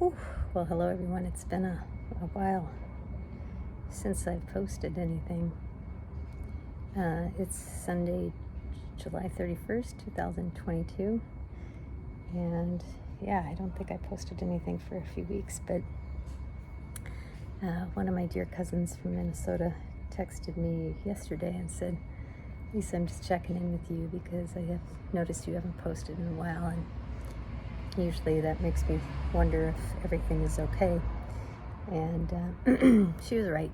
Whew. Well, hello everyone. It's been a while since I've posted anything. It's Sunday, July 31st, 2022. And yeah, I don't think I posted anything for a few weeks, but one of my dear cousins from Minnesota texted me yesterday and said, Lisa, I'm just checking in with you because I have noticed you haven't posted in a while, and usually that makes me wonder if everything is okay. And she was right.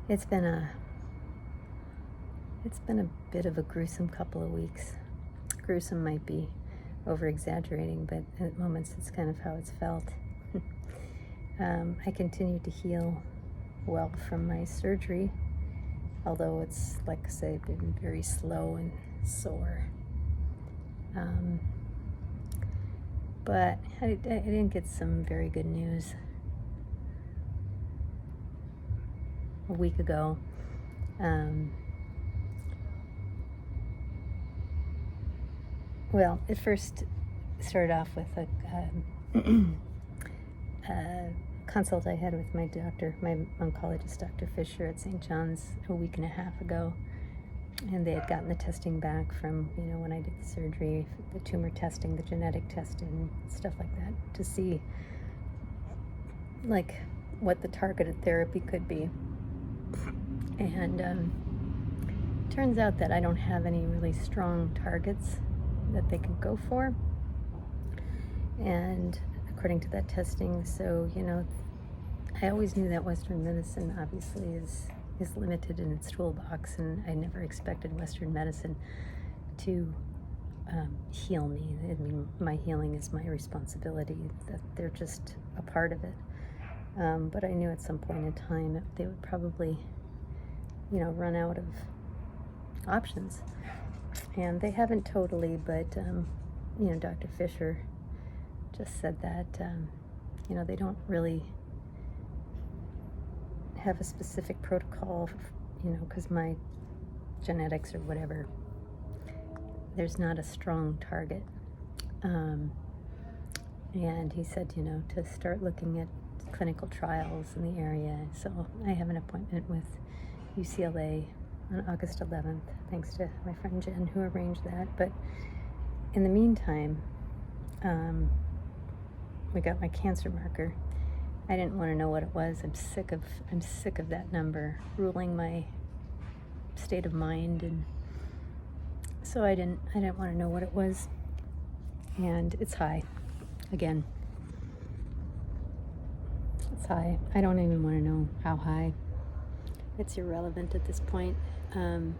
It's been a bit of a gruesome couple of weeks. Gruesome might be over exaggerating, but at moments it's kind of how it's felt. I continue to heal well from my surgery, although it's, like I say, been very slow and sore. But I didn't get some very good news a week ago. Well, it first started off with a consult I had with my doctor, my oncologist, Dr. Fisher at St. John's, a week and a half ago. And they had gotten the testing back from, when I did the surgery, the tumor testing, the genetic testing, stuff like that, to see, like, what the targeted therapy could be. And turns out that I don't have any really strong targets that they can go for. And according to that testing, so, I always knew that Western medicine obviously is limited in its toolbox, and I never expected Western medicine to heal me. I mean, my healing is my responsibility, that they're just a part of it. But I knew at some point in time that they would probably, run out of options. And they haven't totally, but, Dr. Fisher just said that, they don't really have a specific protocol, because my genetics or whatever, there's not a strong target. And he said, to start looking at clinical trials in the area. So I have an appointment with UCLA on August 11th, thanks to my friend Jen who arranged that. But in the meantime, we got my cancer marker. I didn't want to know what it was. I'm sick of that number ruling my state of mind, and so I didn't want to know what it was. And it's high. Again, it's high. I don't even want to know how high. It's irrelevant at this point. But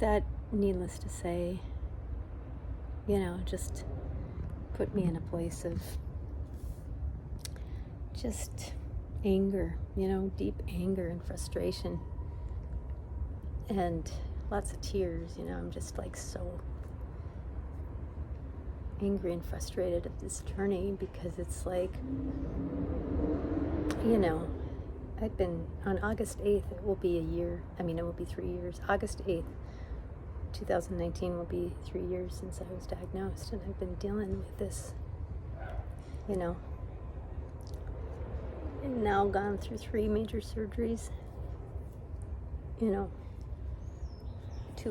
that, needless to say, just put me in a place of just anger, deep anger and frustration, and lots of tears. I'm just like so angry and frustrated at this journey, because it's like, I've been, on August 8th, it will be a year. It will be 3 years. August 8th, 2019 will be 3 years since I was diagnosed, and I've been dealing with this, and now gone through 3 major surgeries, 2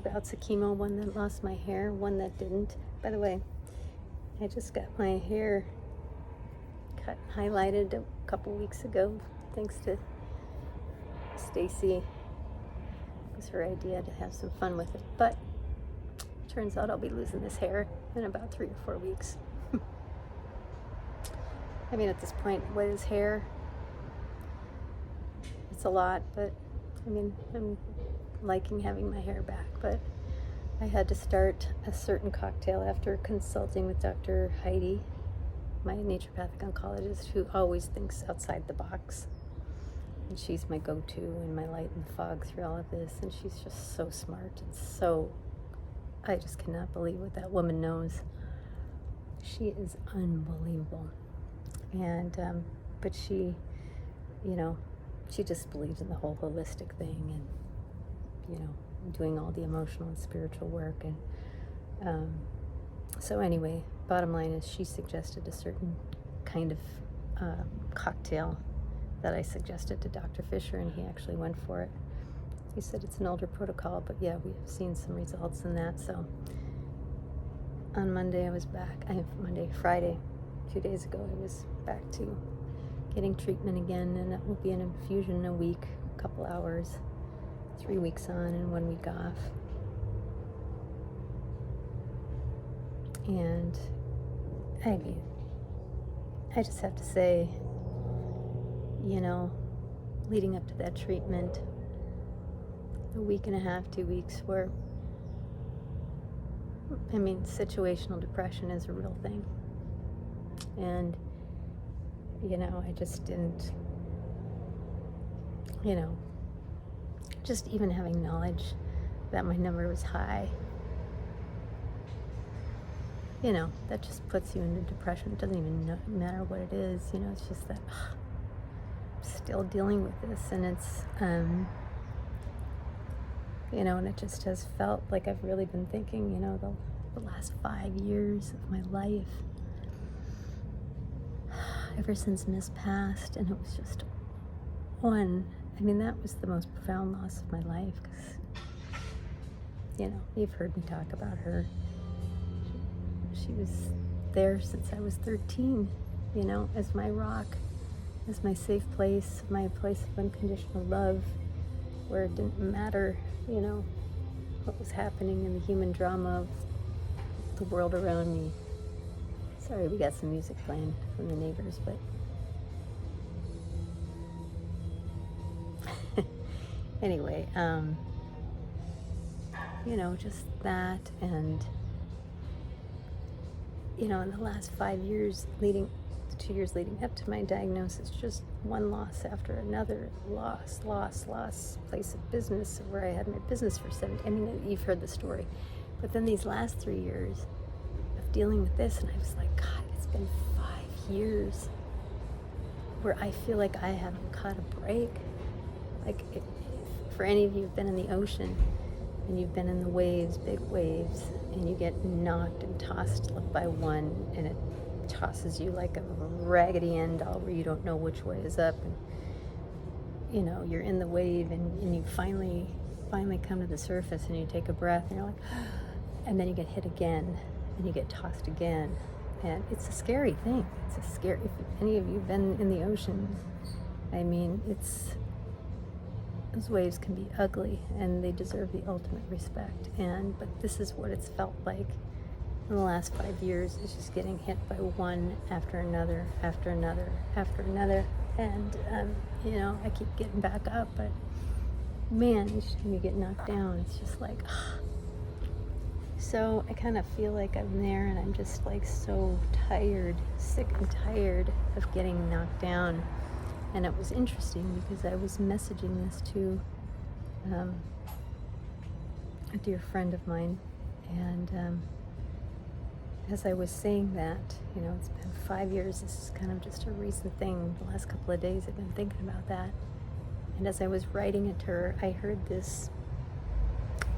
bouts of chemo, one that lost my hair, one that didn't. By the way, I just got my hair cut and highlighted a couple weeks ago, thanks to Stacy. It was her idea to have some fun with it, but turns out I'll be losing this hair in about 3 or 4 weeks. At this point, what is hair? It's a lot, but I'm liking having my hair back. But I had to start a certain cocktail after consulting with Dr. Heidi, my naturopathic oncologist, who always thinks outside the box. And she's my go-to and my light in the fog through all of this. And she's just so smart and I just cannot believe what that woman knows. She is unbelievable. And, but she, she just believes in the whole holistic thing, and, doing all the emotional and spiritual work. And So anyway, bottom line is she suggested a certain kind of cocktail that I suggested to Dr. Fisher, and he actually went for it. He said it's an older protocol, but yeah, we've seen some results in that. So on Monday I was back. Friday, 2 days ago, I was back to getting treatment again, and it will be an infusion a week, a couple hours, 3 weeks on and 1 week off. And I mean, I just have to say, you know, leading up to that treatment, a week and a half, 2 weeks where, I mean, situational depression is a real thing. And, you know, I just didn't, you know, just even having knowledge that my number was high, you know, that just puts you into depression. It doesn't even matter what it is, you know, it's just that I'm still dealing with this, and it's, you know, and it just has felt like I've really been thinking, you know, the last 5 years of my life, ever since Miss passed, and it was just one, I mean, that was the most profound loss of my life, because, you know, you've heard me talk about her. She was there since I was 13, you know, as my rock, as my safe place, my place of unconditional love, where it didn't matter, you know, what was happening in the human drama of the world around me. Sorry, we got some music playing from the neighbors, but anyway, you know, just that, and, you know, in the last 5 years leading, the 2 years leading up to my diagnosis, just one loss after another, loss, place of business where I had my business for 7, I mean, you've heard the story, but then these last 3 years of dealing with this, and I was like, God, it's been 5 years where I feel like I haven't caught a break. Like, if for any of you who've been in the ocean, and you've been in the waves, big waves, and you get knocked and tossed by one, and it tosses you like a raggedy end all where you don't know which way is up, and, you know, you're in the wave, and you finally come to the surface, and you take a breath, and you're like, and then you get hit again, and you get tossed again, and it's a scary thing. It's a scary, if any of you have been in the ocean, I mean, those waves can be ugly, and they deserve the ultimate respect. But this is what it's felt like in the last 5 years. It's just getting hit by one after another, after another, after another. And, you know, I keep getting back up, but man, each time you get knocked down, it's just like, So I kind of feel like I'm there, and I'm just like so tired, sick and tired of getting knocked down. And it was interesting because I was messaging this to a dear friend of mine, and as I was saying that, you know, it's been 5 years, this is kind of just a recent thing. The last couple of days I've been thinking about that. And as I was writing it to her, I heard this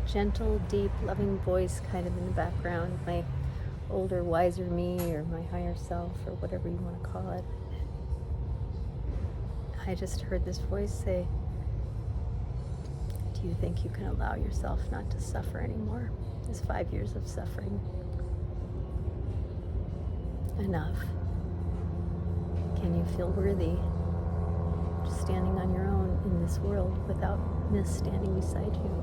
gentle, deep, loving voice kind of in the background, my older, wiser me, or my higher self, or whatever you want to call it. I just heard this voice say, do you think you can allow yourself not to suffer anymore? Is 5 years of suffering enough? Can you feel worthy just standing on your own in this world without Miss standing beside you?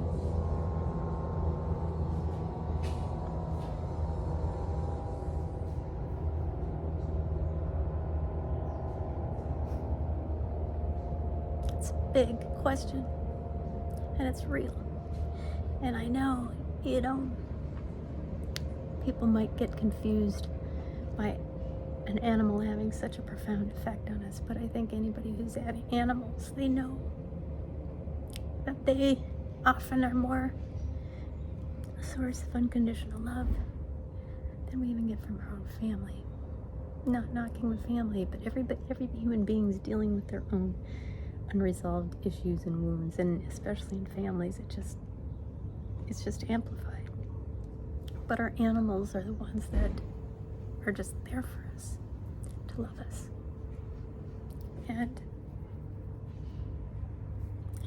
Big question, and it's real. And I know, you know, people might get confused by an animal having such a profound effect on us, but I think anybody who's had animals, they know that they often are more a source of unconditional love than we even get from our own family. Not knocking the family, but every human being's dealing with their own unresolved issues and wounds, and especially in families, it's just amplified. but our animals are the ones that are just there for us, to love us. And,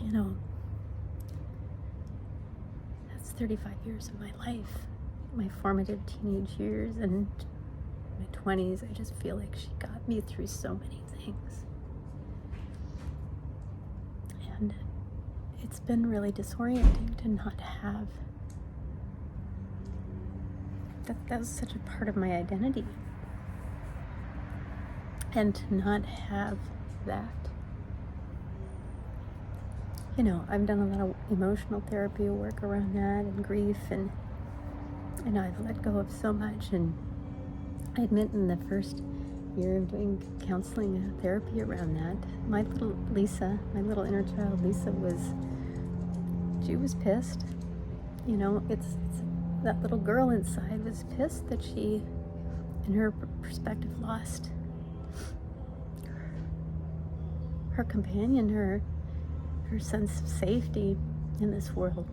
you know, that's 35 years of my life, my formative teenage years and my 20s. I just feel like she got me through so many things. And it's been really disorienting to not have that was such a part of my identity, and to not have that. You know, I've done a lot of emotional therapy work around that, and grief, and I've let go of so much. And I admit, in the first year of doing counseling and therapy around that, my little Lisa, my little inner child Lisa, she was pissed. You know, it's that little girl inside was pissed that she, in her perspective, lost her companion, her sense of safety in this world.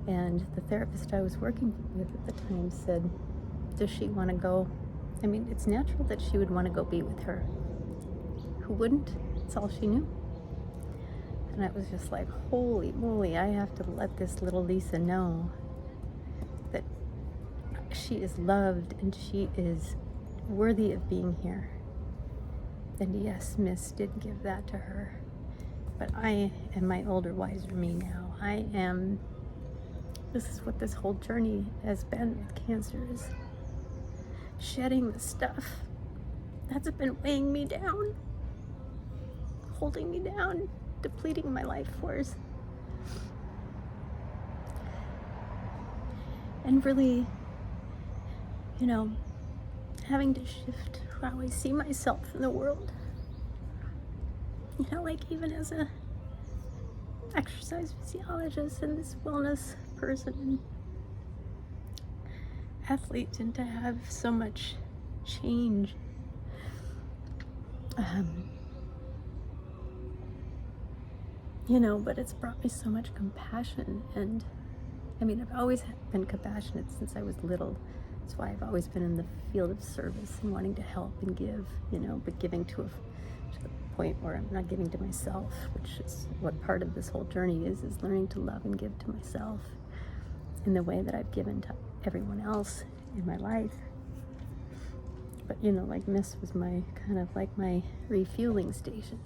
And the therapist I was working with at the time said, does she want to go? I mean, it's natural that she would want to go be with her. Who wouldn't? It's all she knew. And I was just like, holy moly, I have to let this little Lisa know that she is loved and she is worthy of being here. And yes, Miss did give that to her. But I am my older, wiser me now. This is what this whole journey has been with cancer, is shedding the stuff that's been weighing me down, holding me down, depleting my life force. And really, you know, having to shift how I see myself in the world. You know, like even as a exercise physiologist and this wellness person and athlete, and to have so much change. You know, but it's brought me so much compassion. And I mean, I've always been compassionate since I was little. That's why I've always been in the field of service and wanting to help and give, you know, but giving to the point where I'm not giving to myself, which is what part of this whole journey is learning to love and give to myself in the way that I've given to everyone else in my life. But, you know, like Miss was my kind of like my refueling station.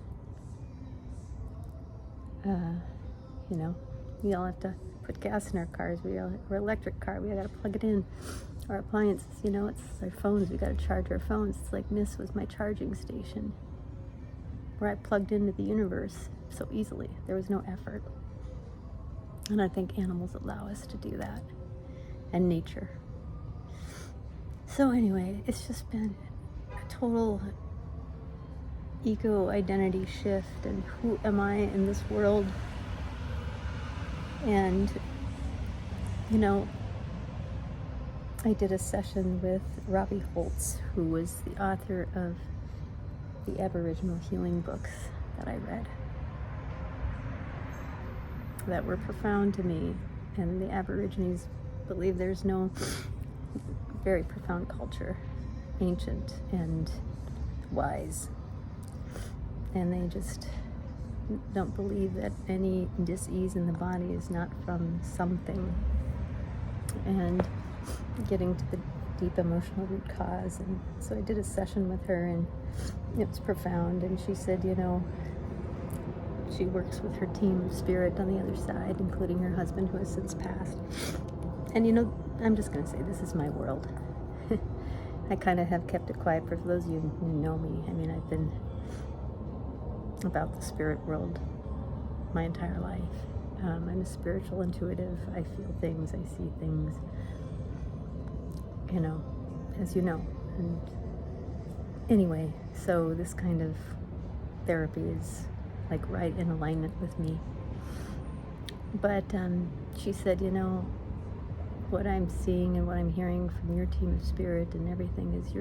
You know, we all have to put gas in our cars. We're electric car. We got to plug it in. Our appliances, you know, it's our phones. We got to charge our phones. It's like Miss was my charging station, where I plugged into the universe so easily. There was no effort. And I think animals allow us to do that, and nature. So anyway, it's just been a total ego identity shift, and who am I in this world? And, you know, I did a session with Robbie Holtz, who was the author of the Aboriginal healing books that I read that were profound to me. And the Aborigines believe there's no very profound culture, ancient and wise, and they just don't believe that any dis-ease in the body is not from something, and getting to the deep emotional root cause. And so I did a session with her, and it was profound. And she said, you know, she works with her team of spirit on the other side, including her husband, who has since passed. And, you know, I'm just going to say this is my world. I kind of have kept it quiet for those of you who know me. I mean, I've been about the spirit world my entire life. I'm a spiritual intuitive. I feel things, I see things, you know, as you know. And anyway, so this kind of therapy is like right in alignment with me. But she said, you know, what I'm seeing and what I'm hearing from your team of spirit and everything is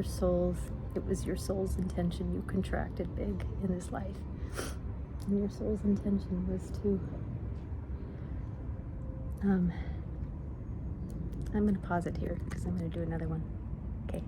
it was your soul's intention. You contracted big in this life. And your soul's intention was to I'm going to pause it here because I'm going to do another one. Okay.